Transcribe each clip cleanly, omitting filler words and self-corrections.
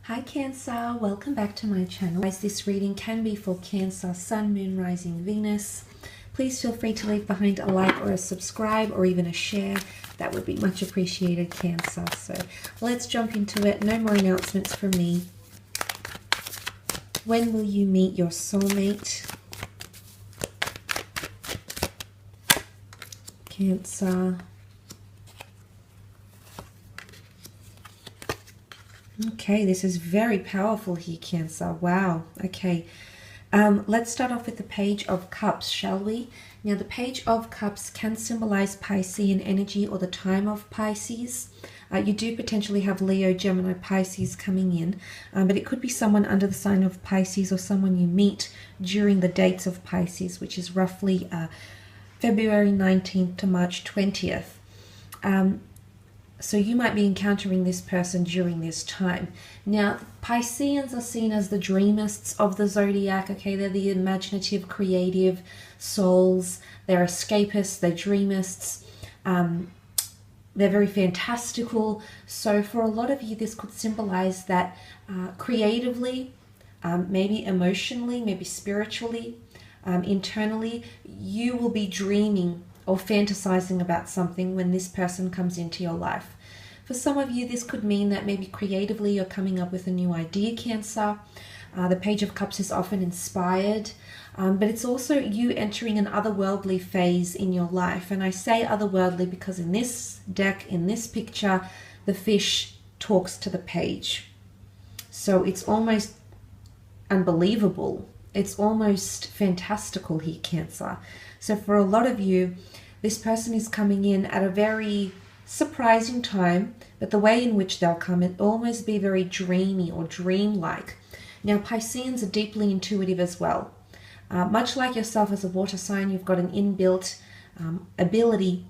Hi Cancer, welcome back to my channel. Guys, this reading can be for Cancer, Sun, Moon, Rising, Venus. Please feel free to leave behind a like or a subscribe or even a share. That would be much appreciated, Cancer. So let's jump into it. No more announcements from me. When will you meet your soulmate? Cancer. Okay, this is very powerful here, Cancer. Wow. Okay. Let's start off with the Page of Cups, shall we? Now, the Page of Cups can symbolize Piscean energy or the time of Pisces. You do potentially have Leo, Gemini, Pisces coming in, but it could be someone under the sign of Pisces or someone you meet during the dates of Pisces, which is roughly February 19th to March 20th. So you might be encountering this person during this time. Now, Pisceans are seen as the dreamists of the zodiac, okay? They're the imaginative, creative souls. They're escapists, they're dreamists. They're very fantastical. So for a lot of you, this could symbolize that creatively, maybe emotionally, maybe spiritually, internally, you will be dreaming or fantasizing about something when this person comes into your life. For some of you, this could mean that maybe creatively you're coming up with a new idea, Cancer. The Page of Cups is often inspired, but it's also you entering an otherworldly phase in your life. And I say otherworldly because in this deck, in this picture, the fish talks to the page. So it's almost unbelievable. It's almost fantastical here, Cancer. So for a lot of you, this person is coming in at a very surprising time, but the way in which they'll come, it almost be very dreamy or dreamlike. Now, Pisceans are deeply intuitive as well. Much like yourself as a water sign, you've got an inbuilt ability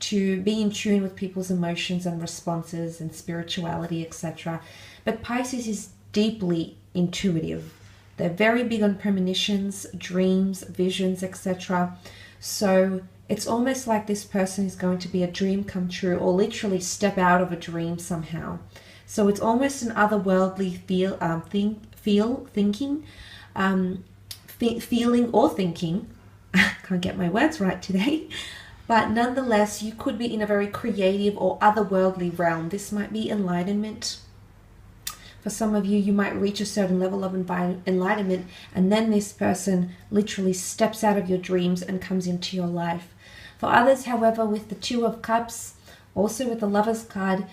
to be in tune with people's emotions and responses and spirituality, etc. But Pisces is deeply intuitive. They're very big on premonitions, dreams, visions, etc. So it's almost like this person is going to be a dream come true or literally step out of a dream somehow. So it's almost an otherworldly feeling or thinking. Can't get my words right today. But nonetheless, you could be in a very creative or otherworldly realm. This might be enlightenment. For some of you, you might reach a certain level of enlightenment, and then this person literally steps out of your dreams and comes into your life. For others, however, with the Two of Cups, also with the Lover's card,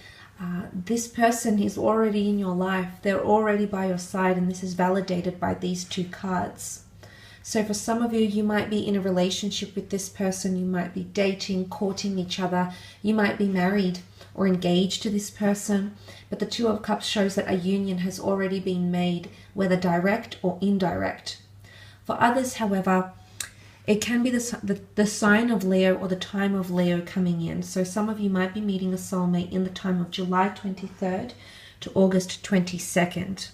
this person is already in your life. They're already by your side, and this is validated by these two cards. So for some of you, you might be in a relationship with this person. You might be dating, courting each other. You might be married or engaged to this person. But the Two of Cups shows that a union has already been made, whether direct or indirect. For others, however, it can be the sign of Leo or the time of Leo coming in. So some of you might be meeting a soulmate in the time of July 23rd to August 22nd.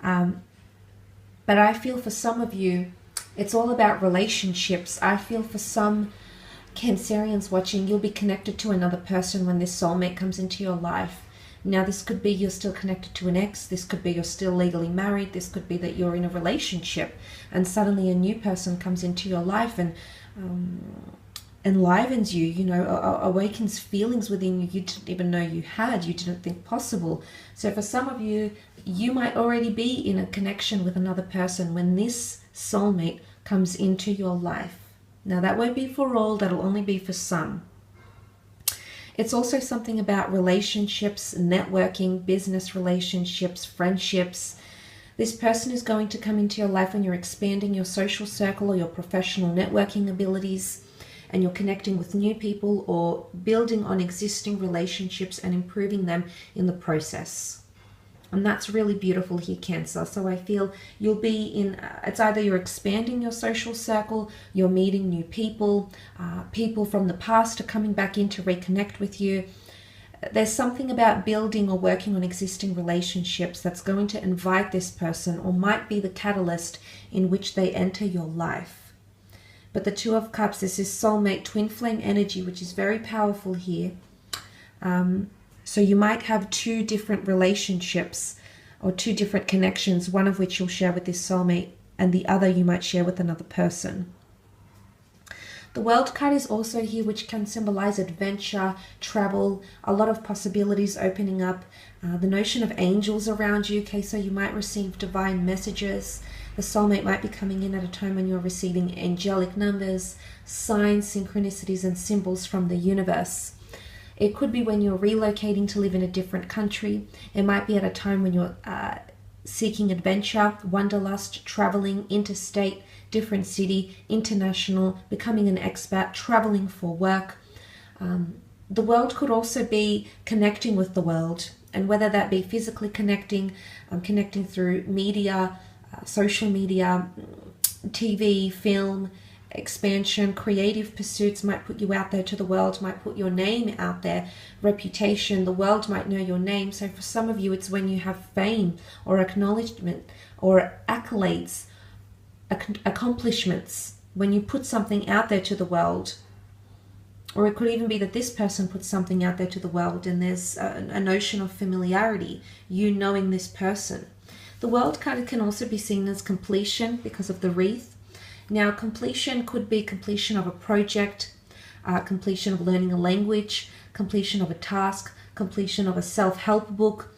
But I feel for some of you, it's all about relationships. I feel for some Cancerians watching, you'll be connected to another person when this soulmate comes into your life. Now, this could be you're still connected to an ex. This could be you're still legally married. This could be that you're in a relationship and suddenly a new person comes into your life and enlivens you, you know, awakens feelings within you didn't even know you had, you didn't think possible. So for some of you, you might already be in a connection with another person when this soulmate comes into your life. Now, that won't be for all, that'll only be for some. It's also something about relationships, networking, business relationships, friendships. This person is going to come into your life when you're expanding your social circle or your professional networking abilities, and you're connecting with new people or building on existing relationships and improving them in the process. And that's really beautiful here, Cancer. So I feel you'll be in, it's either you're expanding your social circle, you're meeting new people, people from the past are coming back in to reconnect with you. There's something about building or working on existing relationships that's going to invite this person or might be the catalyst in which they enter your life. But the Two of Cups, this is soulmate twin flame energy, which is very powerful here. So you might have two different relationships or two different connections, one of which you'll share with this soulmate and the other you might share with another person. The World card is also here, which can symbolize adventure, travel, a lot of possibilities opening up, the notion of angels around you. Okay, so you might receive divine messages. The soulmate might be coming in at a time when you're receiving angelic numbers, signs, synchronicities, and symbols from the universe. It could be when you're relocating to live in a different country. It might be at a time when you're seeking adventure, wanderlust, traveling, interstate, different city, international, becoming an expat, traveling for work. The world could also be connecting with the world, and whether that be physically connecting, connecting through media, social media, TV, film, expansion, creative pursuits might put you out there to the world, might put your name out there, reputation, the world might know your name. So for some of you, it's when you have fame or acknowledgement or accolades, accomplishments, when you put something out there to the world. Or it could even be that this person puts something out there to the world and there's a notion of familiarity, you knowing this person. The World card can also be seen as completion because of the wreath. Now, completion could be completion of a project, completion of learning a language, completion of a task, completion of a self-help book,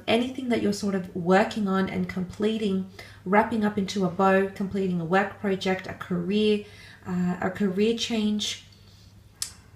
anything that you're sort of working on and completing, wrapping up into a bow, completing a work project, a career change,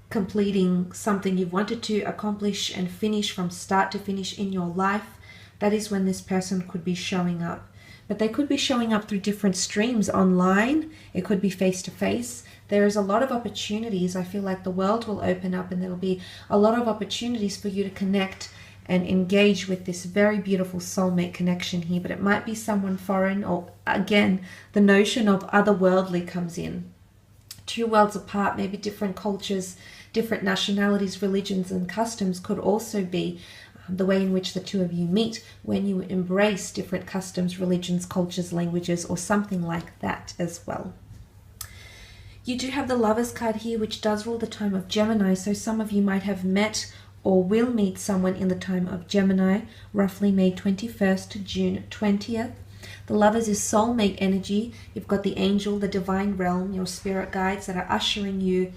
completing something you've wanted to accomplish and finish from start to finish in your life. That is when this person could be showing up. But they could be showing up through different streams online. It could be face-to-face. There is a lot of opportunities. I feel like the world will open up and there will be a lot of opportunities for you to connect and engage with this very beautiful soulmate connection here. But it might be someone foreign, or again, the notion of otherworldly comes in. Two worlds apart, maybe different cultures, different nationalities, religions, and customs could also be the way in which the two of you meet when you embrace different customs, religions, cultures, languages, or something like that as well. You do have the Lovers card here, which does rule the time of Gemini. So some of you might have met or will meet someone in the time of Gemini, roughly May 21st to June 20th. The Lovers is soulmate energy. You've got the angel, the divine realm, your spirit guides that are ushering you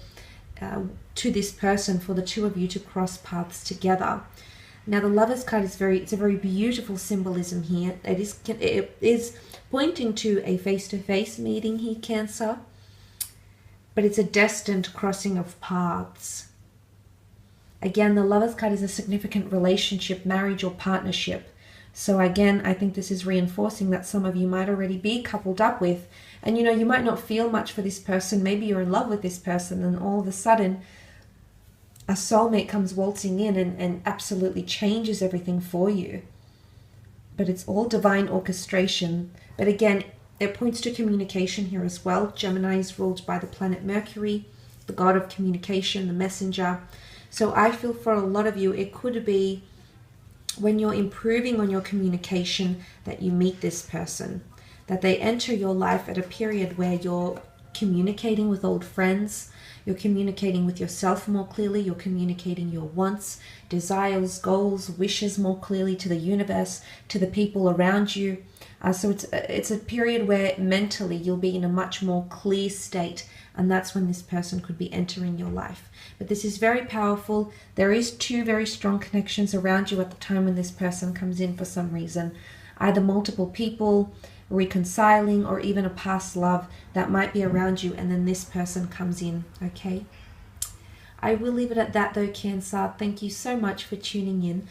to this person for the two of you to cross paths together. Now, the Lovers card is it's a very beautiful symbolism here. It is pointing to a face-to-face meeting here, Cancer, but it's a destined crossing of paths. Again, the Lovers card is a significant relationship, marriage, or partnership. So again, I think this is reinforcing that some of you might already be coupled up with, and you know, you might not feel much for this person. Maybe you're in love with this person, and all of a sudden a soulmate comes waltzing in and absolutely changes everything for you. But it's all divine orchestration. But again, it points to communication here as well. Gemini is ruled by the planet Mercury, the god of communication, the messenger. So I feel for a lot of you, it could be when you're improving on your communication that you meet this person, that they enter your life at a period where you're communicating with old friends, you're communicating with yourself more clearly, you're communicating your wants, desires, goals, wishes more clearly to the universe, to the people around you. So it's a period where mentally you'll be in a much more clear state, and that's when this person could be entering your life. But this is very powerful. There is two very strong connections around you at the time when this person comes in for some reason. Either multiple people reconciling, or even a past love that might be around you, and then this person comes in. Okay, I will leave it at that though, Cancer. Thank you so much for tuning in.